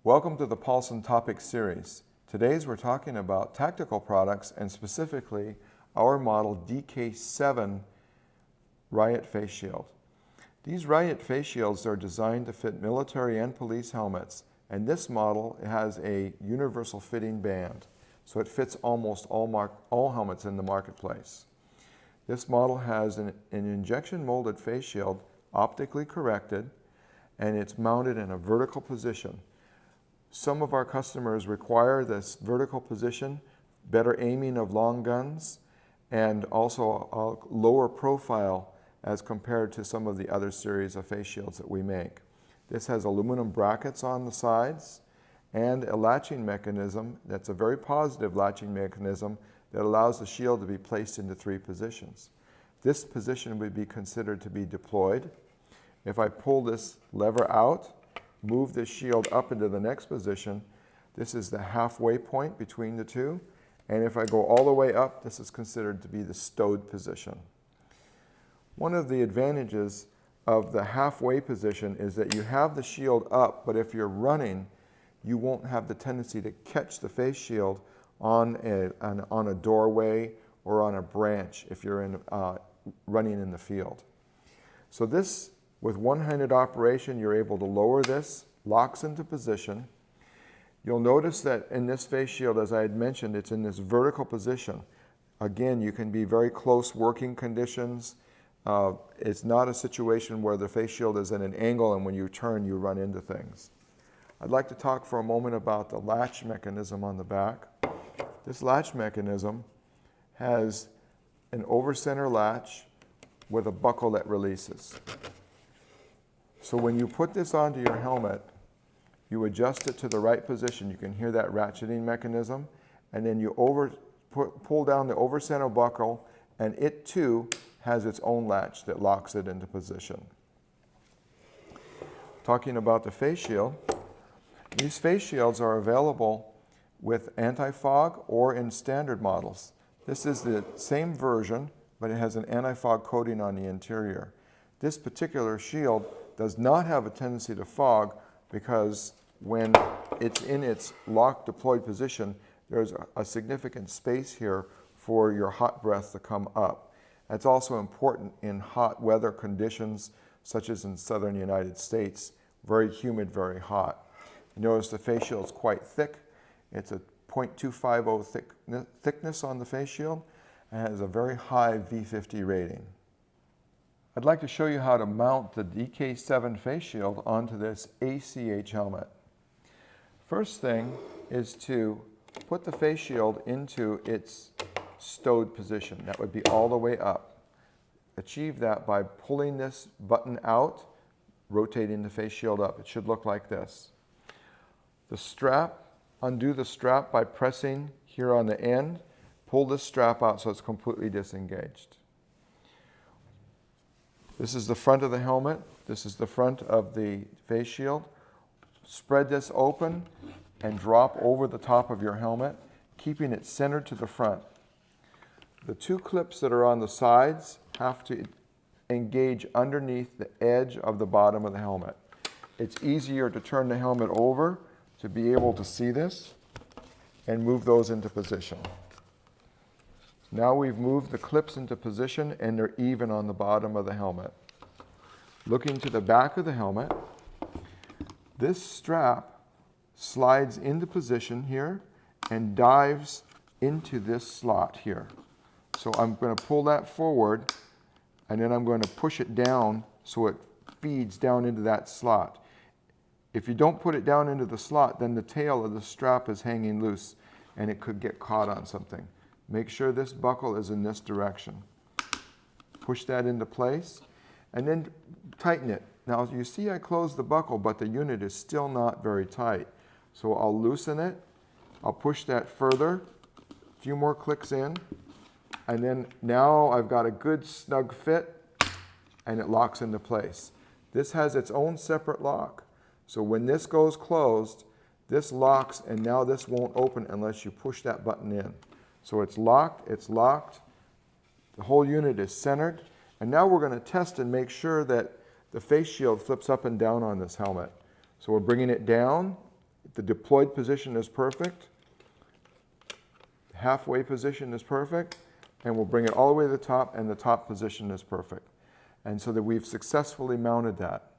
Welcome to the Paulson Topic Series. Today we're talking about tactical products and specifically our model DK7 Riot Face Shield. These Riot Face Shields are designed to fit military and police helmets, and this model has a universal fitting band, so it fits almost all helmets in the marketplace. This model has an injection molded face shield, optically corrected, and it's mounted in a vertical position. Some of our customers require this vertical position, better aiming of long guns, and also a lower profile as compared to some of the other series of face shields that we make. This has aluminum brackets on the sides and a latching mechanism that's a very positive latching mechanism that allows the shield to be placed into 3 positions. This position would be considered to be deployed. If I pull this lever out, move this shield up into the next position, this is the halfway point between the two. And if I go all the way up, this is considered to be the stowed position. One of the advantages of the halfway position is that you have the shield up, but if you're running, you won't have the tendency to catch the face shield on a doorway or on a branch if you're running in the field. So this, with one-handed operation, you're able to lower this, locks into position. You'll notice that in this face shield, as I had mentioned, it's in this vertical position. Again, you can be very close working conditions. It's not a situation where the face shield is at an angle and when you turn, you run into things. I'd like to talk for a moment about the latch mechanism on the back. This latch mechanism has an over-center latch with a buckle that releases. So when you put this onto your helmet, you adjust it to the right position. You can hear that ratcheting mechanism, and then you pull down the over-center buckle, and it too has its own latch that locks it into position. Talking about the face shield, these face shields are available with anti-fog or in standard models. This is the same version, but it has an anti-fog coating on the interior. This particular shield does not have a tendency to fog because when it's in its locked deployed position, there's a significant space here for your hot breath to come up. That's also important in hot weather conditions, such as in southern United States, very humid, very hot. You notice the face shield is quite thick. It's a 0.250 thickness on the face shield and has a very high V50 rating. I'd like to show you how to mount the DK7 face shield onto this ACH helmet. First thing is to put the face shield into its stowed position. That would be all the way up. Achieve that by pulling this button out, rotating the face shield up. It should look like this. The strap, undo the strap by pressing here on the end. Pull this strap out so it's completely disengaged. This is the front of the helmet. This is the front of the face shield. Spread this open and drop over the top of your helmet, keeping it centered to the front. The 2 clips that are on the sides have to engage underneath the edge of the bottom of the helmet. It's easier to turn the helmet over to be able to see this and move those into position. Now we've moved the clips into position and they're even on the bottom of the helmet. Looking to the back of the helmet, this strap slides into position here and dives into this slot here. So I'm going to pull that forward and then I'm going to push it down so it feeds down into that slot. If you don't put it down into the slot, then the tail of the strap is hanging loose and it could get caught on something. Make sure this buckle is in this direction. Push that into place and then tighten it. Now you see I closed the buckle, but the unit is still not very tight. So I'll loosen it. I'll push that further, a few more clicks in, and then now I've got a good snug fit and it locks into place. This has its own separate lock. So when this goes closed, this locks and now this won't open unless you push that button in. So it's locked, the whole unit is centered, and now we're going to test and make sure that the face shield flips up and down on this helmet. So we're bringing it down, The deployed position is perfect. Halfway position is perfect. And we'll bring it all the way to the top, and the top position is perfect. And so that we've successfully mounted that.